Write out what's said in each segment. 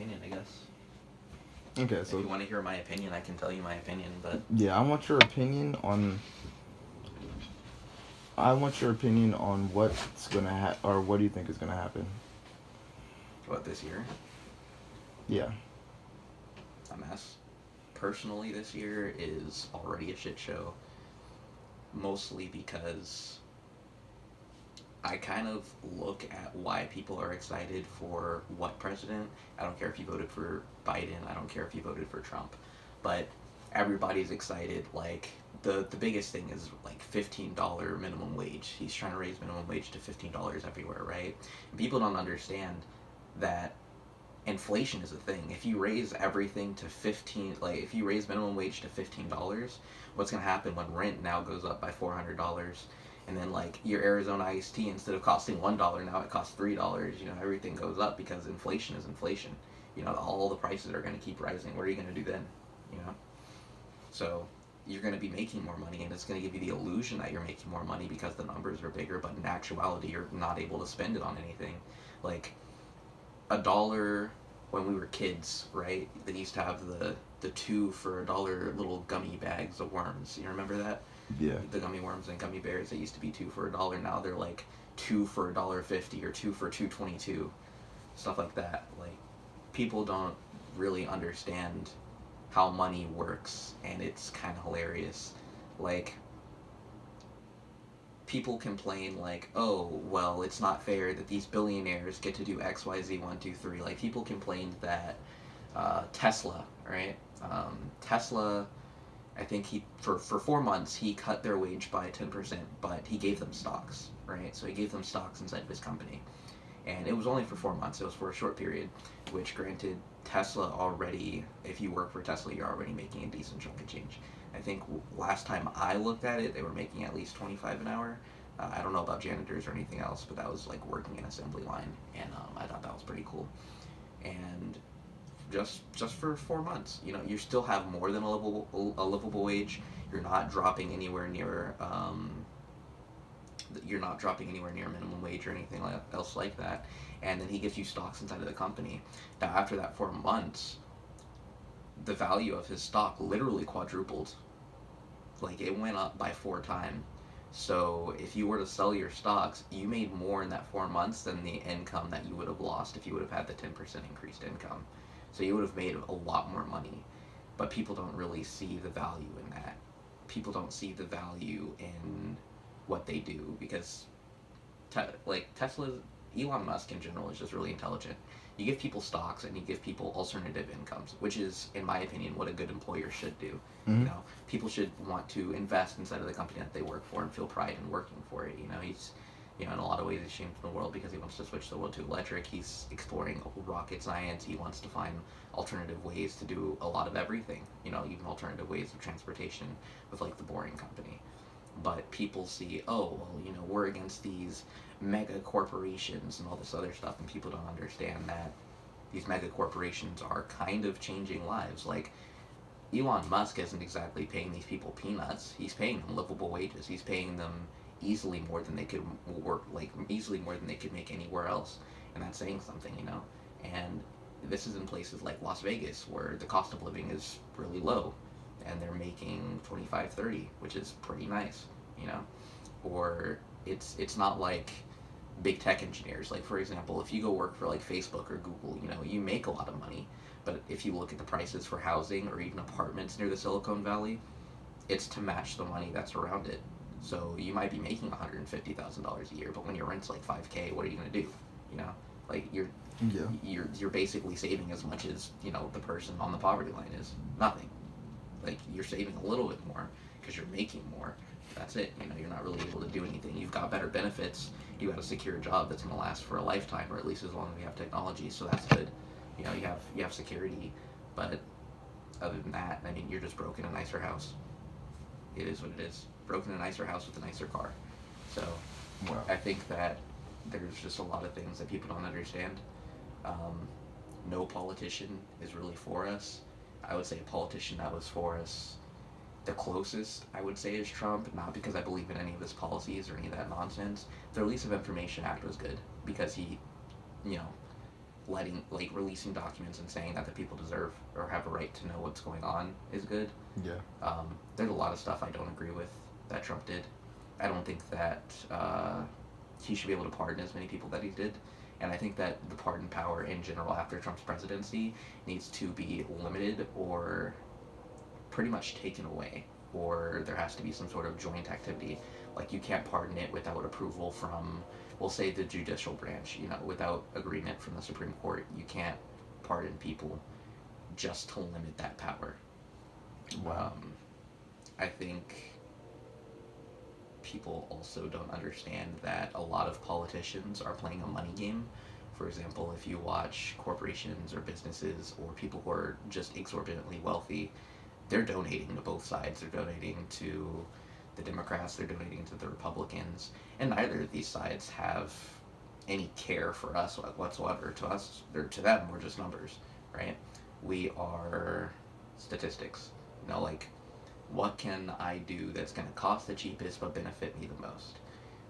opinion, I guess. Okay, If so you want to hear my opinion, I can tell you my opinion, but yeah, I want your opinion on what's gonna or what do you think is gonna happen? what, this year? Yeah. A mess. Personally, this year is already a shit show, mostly because I kind of look at why people are excited for what president. I don't care if you voted for Biden. I don't care if you voted for Trump, but everybody's excited. Like the biggest thing is like $15 minimum wage. He's trying to raise minimum wage to $15 everywhere, right? And people don't understand that inflation is a thing. If you raise everything to 15, like if you raise minimum wage to $15, what's gonna happen when rent now goes up by $400? And then like your Arizona iced tea, instead of costing $1, now it costs $3. You know, everything goes up because inflation is inflation. You know, all the prices are gonna keep rising. What are you gonna do then? You know, so you're going to be making more money, and it's going to give you the illusion that you're making more money because the numbers are bigger, but in actuality you're not able to spend it on anything. Like a dollar when we were kids, right? They used to have the two for a dollar little gummy bags of worms. You remember that? Yeah. The gummy worms and gummy bears that used to be two for a dollar. Now they're like two for $1.50 or two for $2.22. Stuff like that. Like people don't really understand how money works, and it's kind of hilarious. Like people complain like, oh, well, it's not fair that these billionaires get to do X, Y, Z, one, two, three. Like people complained that Tesla, right? Tesla, I think he for 4 months he cut their wage by 10%, but he gave them stocks, right? So he gave them stocks inside of his company, and it was only for 4 months. It was for a short period, which granted, Tesla already, if you work for Tesla, you're already making a decent chunk of change. I think last time I looked at it, they were making at least 25 an hour. I don't know about janitors or anything else, but that was like working an assembly line, and I thought that was pretty cool. And just for 4 months, you know, you still have more than a livable wage. You're not dropping anywhere near minimum wage or anything else like that. And then he gives you stocks inside of the company. Now, after that 4 months, the value of his stock literally quadrupled. Like it went up by 4 times. So if you were to sell your stocks, you made more in that 4 months than the income that you would have lost if you would have had the 10% increased income. So you would have made a lot more money. But people don't really see the value in that. People don't see the value in what they do because like Tesla, Elon Musk in general is just really intelligent. You give people stocks and you give people alternative incomes, which is, in my opinion, what a good employer should do. Mm-hmm. You know, people should want to invest inside of the company that they work for and feel pride in working for it. You know, he's, you know, in a lot of ways he's changing the world because he wants to switch the world to electric. He's exploring rocket science. He wants to find alternative ways to do a lot of everything. You know, even alternative ways of transportation with like the Boring Company. But people see, oh, well, you know, we're against these mega corporations and all this other stuff, and people don't understand that these mega corporations are kind of changing lives. Like, Elon Musk isn't exactly paying these people peanuts. He's paying them livable wages. He's paying them easily more than they could work, like, easily more than they could make anywhere else. And that's saying something, you know? And this is in places like Las Vegas, where the cost of living is really low and they're making 25, 30, which is pretty nice, you know? Or it's not like big tech engineers. Like for example, if you go work for like Facebook or Google, you know, you make a lot of money. But if you look at the prices for housing or even apartments near the Silicon Valley, it's to match the money that's around it. So you might be making $150,000 a year, but when your rent's like 5K, what are you gonna do? You know, like Yeah. you're basically saving as much as, you know, the person on the poverty line is. Nothing. Like you're saving a little bit more because you're making more. That's it. You know, you're not really able to do anything. You've got better benefits. You got a secure job that's going to last for a lifetime, or at least as long as we have technology. So that's good. You know, you have security, but other than that, I mean, you're just broke in a nicer house. It is what it is. Broken in a nicer house with a nicer car. So Wow. I think that there's just a lot of things that people don't understand. Um, no politician is really for us. I would say a politician that was for us the closest I would say is Trump, not because I believe in any of his policies or any of that nonsense. The Release of Information Act was good because he, you know, releasing documents and saying that the people deserve or have a right to know what's going on is good. Yeah. There's a lot of stuff I don't agree with that Trump did. I don't think that he should be able to pardon as many people that he did. And I think that the pardon power in general after Trump's presidency needs to be limited or pretty much taken away, or there has to be some sort of joint activity. Like, you can't pardon it without approval from, we'll say, the judicial branch. Without agreement from the Supreme Court, you can't pardon people just to limit that power. Wow. I think people also don't understand that a lot of politicians are playing a money game. For example, if you watch corporations or businesses or people who are just exorbitantly wealthy, they're donating to both sides. They're donating to the Democrats, they're donating to the Republicans, and neither of these sides have any care for us whatsoever. To us, or to them, we're just numbers, right? We are statistics. Like, what can I do that's going to cost the cheapest but benefit me the most?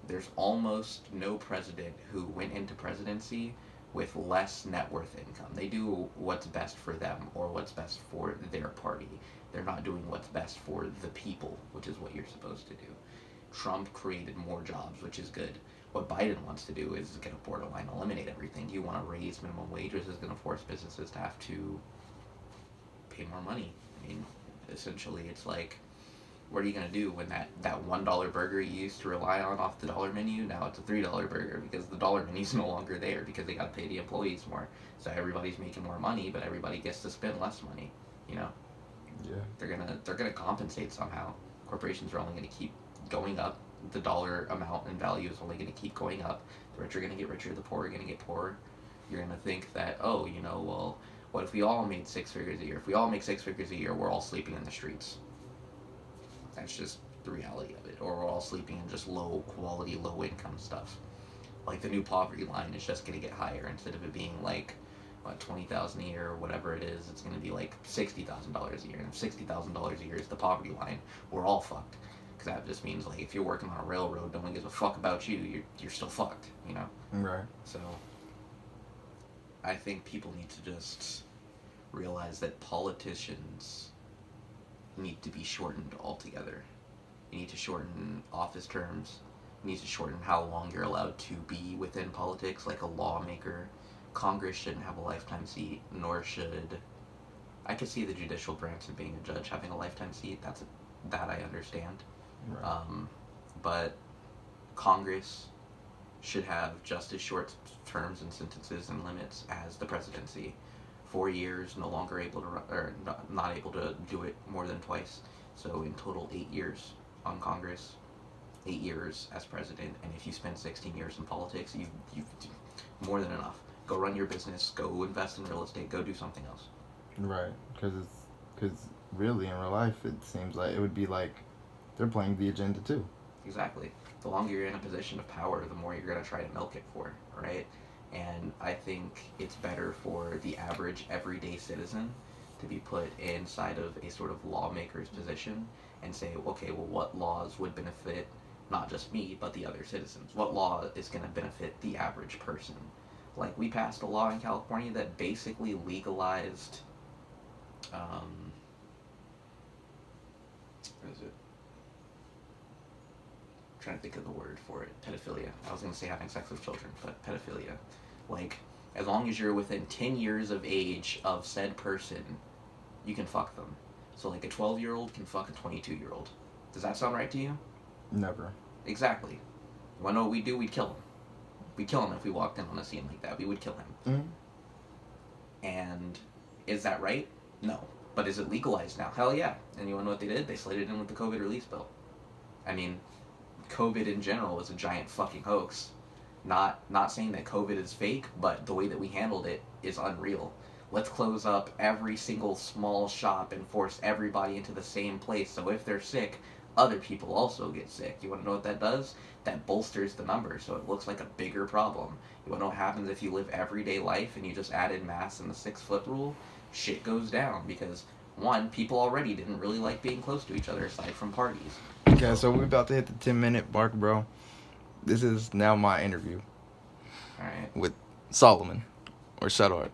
There's almost no president who went into presidency with less net worth income. They do what's best for them or what's best for their party. They're not doing what's best for the people, which is what you're supposed to do. Trump created more jobs, which is good. What Biden wants to do is going to borderline eliminate everything. You want to raise minimum wages is going to force businesses to have to pay more money. I mean, essentially, it's like, what are you going to do when that $1 burger you used to rely on off the dollar menu, now it's a $3 burger because the dollar menu's no longer there because they got to pay the employees more. So everybody's making more money, but everybody gets to spend less money, Yeah. They're gonna compensate somehow. Corporations are only going to keep going up. The dollar amount and value is only going to keep going up. The rich are going to get richer, the poor are going to get poorer. You're going to think that, well, what if we all made 6 figures a year? If we all make 6 figures a year, we're all sleeping in the streets. That's just the reality of it. Or we're all sleeping in just low quality, low income stuff. Like, the new poverty line is just going to get higher. Instead of it being like, what, $20,000 a year or whatever it is, it's going to be like $60,000 a year. And if $60,000 a year is the poverty line, we're all fucked. Because that just means, like, if you're working on a railroad, no one gives a fuck about you, you're still fucked, Right. So, I think people need to just realize that politicians need to be shortened altogether. You need to shorten office terms. You need to shorten how long you're allowed to be within politics, like a lawmaker. Congress shouldn't have a lifetime seat, nor should... I could see the judicial branch and being a judge having a lifetime seat. That I understand. Right. But Congress should have just as short terms and sentences and limits as the presidency. 4 years, no longer able to, or not able to do it more than twice. So in total, 8 years on Congress, 8 years as president. And if you spend 16 years in politics, you've more than enough. Go run your business. Go invest in real estate. Go do something else. Right. Because really in real life, it seems like it would be like they're playing the agenda too. Exactly. The longer you're in a position of power, the more you're going to try to milk it for, right? And I think it's better for the average everyday citizen to be put inside of a sort of lawmaker's position and say, okay, well, what laws would benefit not just me, but the other citizens? What law is going to benefit the average person? Like, we passed a law in California that basically legalized, what is it? I'm trying to think of the word for it. Pedophilia. I was going to say having sex with children, but pedophilia. Like, as long as you're within 10 years of age of said person, you can fuck them. So, like, a 12-year-old can fuck a 22-year-old. Does that sound right to you? Never. Exactly. You want to know what we'd do? We'd kill him. We'd kill him if we walked in on a scene like that. We would kill him. Mm-hmm. And is that right? No. But is it legalized now? Hell yeah. And you want to know what they did? They slid it in with the COVID release bill. I mean, COVID in general was a giant fucking hoax. Not saying that COVID is fake, but the way that we handled it is unreal. Let's close up every single small shop and force everybody into the same place, so if they're sick, other people also get sick. You want to know what that does? That bolsters the numbers, so it looks like a bigger problem. You want to know what happens if you live everyday life and you just added masks and the 6-foot rule? Shit goes down, because, one, people already didn't really like being close to each other aside from parties. Okay, so we're about to hit the 10-minute mark, bro. This is now my interview. Alright. With Solomon. or settle it.